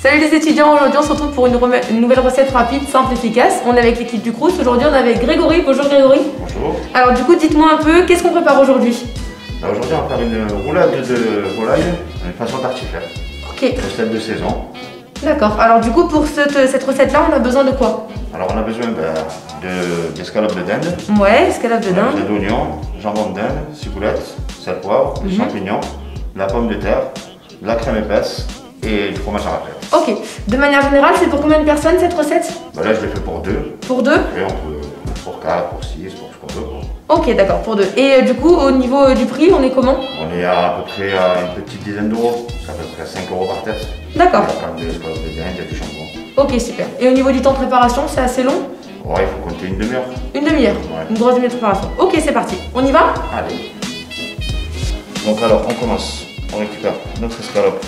Salut les étudiants, aujourd'hui on se retrouve pour une nouvelle recette rapide, simple, efficace. On est avec l'équipe du Crous, aujourd'hui on est avec Grégory. Bonjour Grégory. Bonjour. Alors du coup dites-moi un peu, qu'est-ce qu'on prépare aujourd'hui? Aujourd'hui on va faire une roulade de volaille, une façon tartiflette. Ok. Recette de saison. D'accord, alors du coup pour cette recette-là on a besoin de quoi? Alors on a besoin d'escalopes de dinde. Ouais, escalope de dinde. D'oignons, jambon de dinde, ciboulette, sel, poivre, champignons, la pomme de terre, la crème épaisse et du fromage à raclette. Ok, de manière générale c'est pour combien de personnes cette recette? Là je l'ai fait pour 2. Pour 2? Et on peut pour 4, pour 6, pour ce qu'on veut. Ok, d'accord, pour 2. Et du coup au niveau du prix on est comment? On est à peu près à une petite dizaine d'euros, c'est à peu près 5 euros par tête. D'accord. Il y a quand même des escalopes de dinde, il y a du jambon. Ok, super. Et au niveau du temps de préparation, c'est assez long? Ouais, il faut compter une demi-heure. Une demi-heure? Ouais. Une grosse demi-heure de préparation. Ok, c'est parti. On y va? Allez. Donc alors, on commence. On récupère notre escalope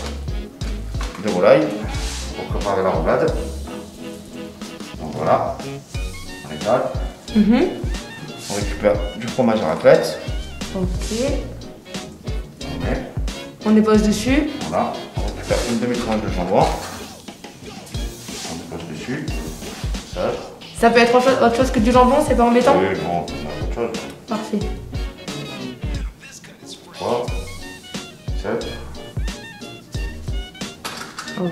de volaille pour préparer la roulade. Donc voilà, on étale. On récupère du fromage à raclette. Ok. On met. On dépose dessus. Voilà. On récupère une demi-tranche de jambon. On dépose dessus. Ça. Ça peut être autre chose que du jambon, c'est pas embêtant? Oui, bon, on a autre chose. Parfait. 3, 7. Ok.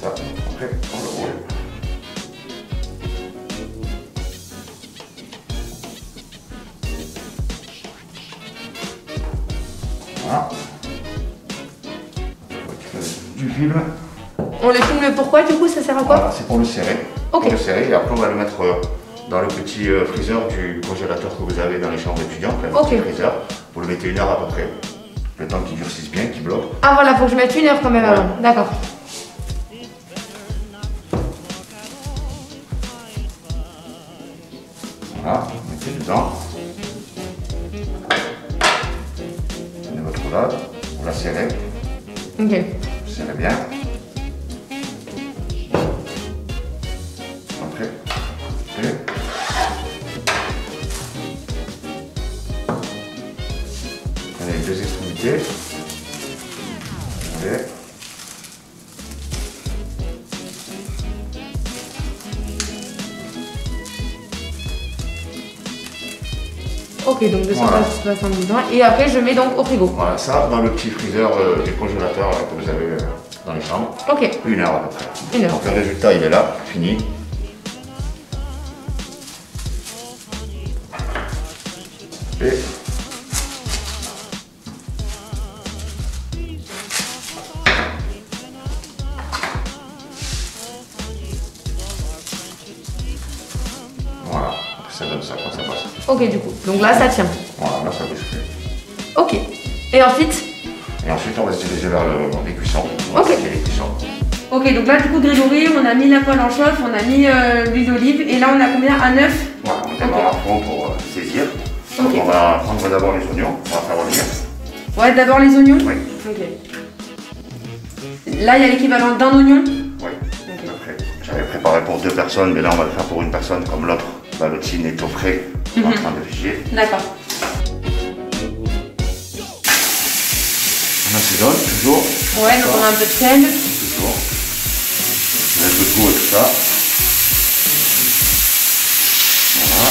Ça. Après, on le roule. Voilà. Du film. On le filme pourquoi du coup? Ça sert à quoi? Voilà, c'est pour le serrer. Ok. Pour le serrer et après on va le mettre dans le petit freezer du congélateur que vous avez dans les chambres étudiantes. Là, le Ok. petit freezer. Vous le mettez 1 heure à peu près. Le temps qu'il durcisse bien, qu'il bloque. Ah voilà, faut que je mette 1 heure quand même avant. D'accord. Voilà, vous mettez dedans. Prenez votre roulade, vous la serrez. Ok. Vous serrez bien. Après, et prenez les 2 extrémités. Allez. Ok, donc 260 Voilà. dedans. Et après je mets donc au frigo. Voilà, ça dans le petit freezer du congélateur là, que vous avez dans les chambres. Ok. 1 heure à peu près. 1 heure. Donc le résultat il est là, fini. Et voilà, ça donne ça quand ça passe. Ok du coup. Donc là ça tient. Voilà, là ça bouge plus. Ok. Et ensuite? Et ensuite on va se diriger vers les cuissons. Ok. Les cuissons. Ok, donc là du coup Grégory, on a mis la poêle en chauffe, on a mis l'huile d'olive et là on a combien? Un œuf? Voilà, on démarre à fond pour saisir. Donc Ok. on va prendre d'abord les oignons, on va faire revenir. Ouais, d'abord les oignons? Oui. Ok. Là il y a l'équivalent d'un oignon? Oui. Après, j'avais préparé pour 2 personnes, mais là on va le faire pour une personne comme l'autre. Là le tine est au frais, en train de figer. D'accord. On assaisonne toujours. Ouais, donc on a un peu de sel. Toujours. On a un peu de goût et tout ça. Voilà.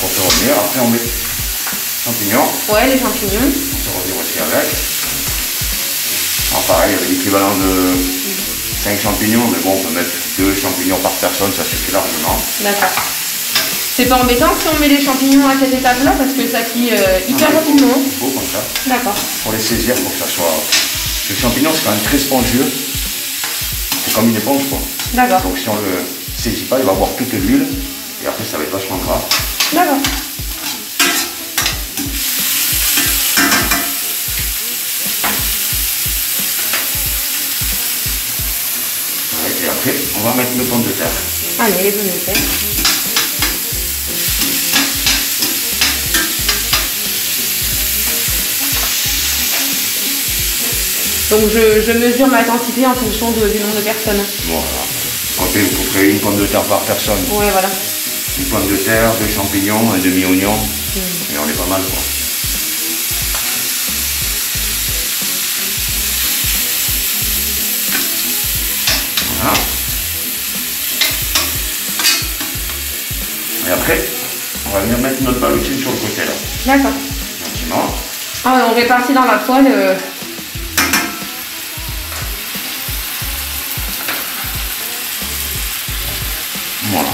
Donc on fait revenir. Après on met champignons. Ouais, les champignons. On fait revenir aussi avec. Alors pareil, il y avait l'équivalent de 5 champignons, mais bon, on peut mettre 2 champignons par personne, ça suffit largement. D'accord. C'est pas embêtant si on met les champignons à cette étape-là parce que ça cuit hyper rapidement. Il faut comme ça. D'accord. Pour les saisir, pour que ça soit... Le champignon, c'est quand même très spongieux. C'est comme une éponge, quoi. D'accord. Donc si on le saisit pas, il va avoir toute l'huile. Et après, ça va être vachement gras. D'accord. Et après, on va mettre le pomme de terre. Allez, les pommes de terre. Donc je mesure ma quantité en fonction du nombre de personnes. Voilà. En fait, vous ferez une pomme de terre par personne. Ouais, voilà. Une pomme de terre, 2 champignons, un demi-oignon. Et on est pas mal, quoi. Voilà. Et après, on va venir mettre notre ballotine sur le côté là. D'accord. Gentiment. Ah ouais, on répartit dans la poêle. Voilà.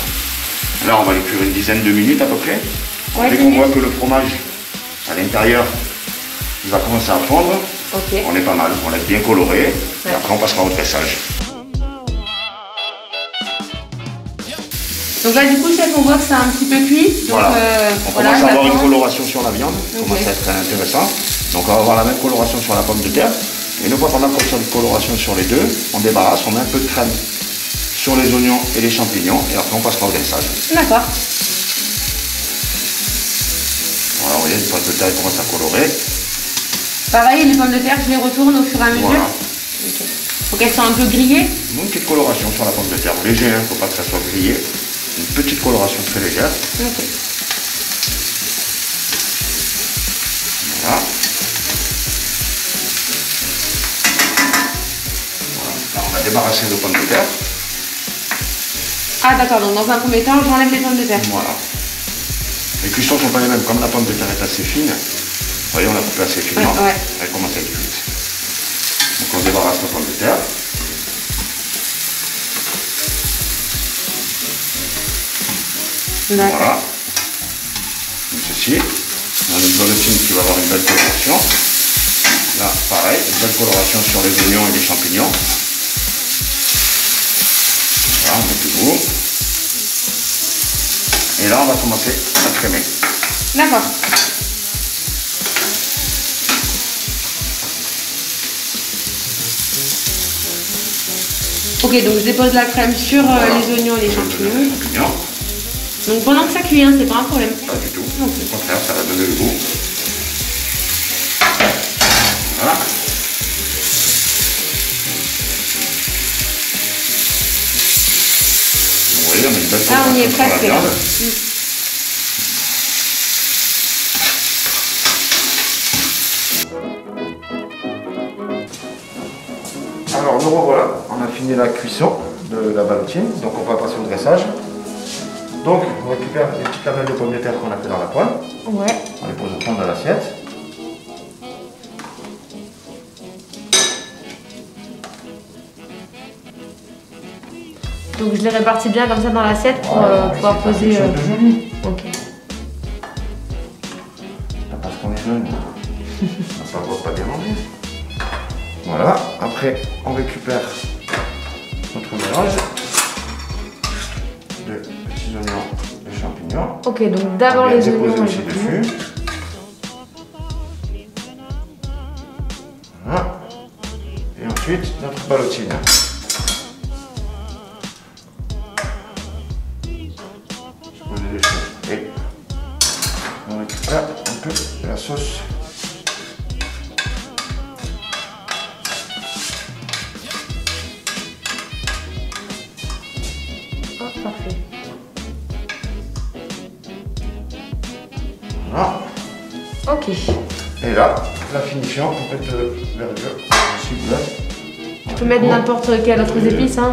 Là, on va les cuire une dizaine de minutes à peu près. Ouais, dès qu'on voit que le fromage à l'intérieur, il va commencer à fondre, ok. on est pas mal. On l'a bien coloré. Ouais. Et après, on passera au dressage. Donc là, du coup, chef, on voit que c'est un petit peu cuit. Donc, Voilà. On commence à avoir une j'attends. coloration sur la viande. Ça commence à être très intéressant. Donc, on va avoir la même coloration sur la pomme de terre. Et une fois qu'on a cette coloration sur les deux, on débarrasse, on met un peu de crème sur les oignons et les champignons. Et après, on passera au dressage. D'accord. Voilà, vous voyez, les pommes de terre commencent à colorer. Pareil, les pommes de terre, je les retourne au fur et à mesure. Voilà. Ok. Faut qu'elles soient un peu grillées. Une petite coloration sur la pomme de terre. Léger, il ne faut pas que ça soit grillé. Une petite coloration très légère. Ok. Voilà. Voilà. Là, on va débarrasser nos pommes de terre. Ah d'accord, donc dans un premier temps, j'enlève les pommes de terre. Voilà. Les cuissons ne sont pas les mêmes. Comme la pomme de terre est assez fine, vous voyez, on l'a coupée assez finement. Ouais. Elle commence à être cuite. Donc on débarrasse nos pommes de terre. Voilà. Donc ceci. On a une ballotine qui va avoir une belle coloration. Là, pareil, une belle coloration sur les oignons et les champignons. Voilà, on met du goût. Et là, on va commencer à crémer. D'accord. Ok, donc je dépose la crème sur Voilà. les oignons et les champignons. Les champignons. Donc pendant que ça cuit, hein, c'est pas un problème. Pas du tout. Au contraire, ça va donner le goût. Voilà. Vous voyez, on a une belle Ah, on y est coloration sur la presque là. viande. Alors nous revoilà, on a fini la cuisson de la ballotine, donc on va passer au dressage. Donc on récupère les petites lamelles de pommes de terre qu'on a fait dans la poêle, Ouais. on les pose au fond de l'assiette. Donc je les répartis bien comme ça dans l'assiette pour Voilà, pouvoir c'est poser. quelque chose de joli. Ok. Pas parce qu'on est jeune, ça ne va pas déranger. Voilà, après on récupère notre mélange de petits oignons et champignons. Ok, donc d'abord On vient les déposer oignons et aussi les champignons. dessus. Voilà. Et ensuite notre ballotine. Poser dessus. Et on récupère un peu de la sauce. Oh, parfait. Voilà. Ok. Et là, la finition, un peu de verdure possible. Tu peux mettre n'importe quelle autre épice. Hein.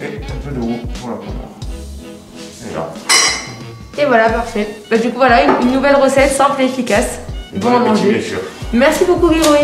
Et un peu de roux pour la couleur. Et là. Et voilà, parfait. Bah, du coup, voilà, une nouvelle recette simple et efficace. Bon à Bon appétit, manger. bien sûr. Merci beaucoup, Grégory.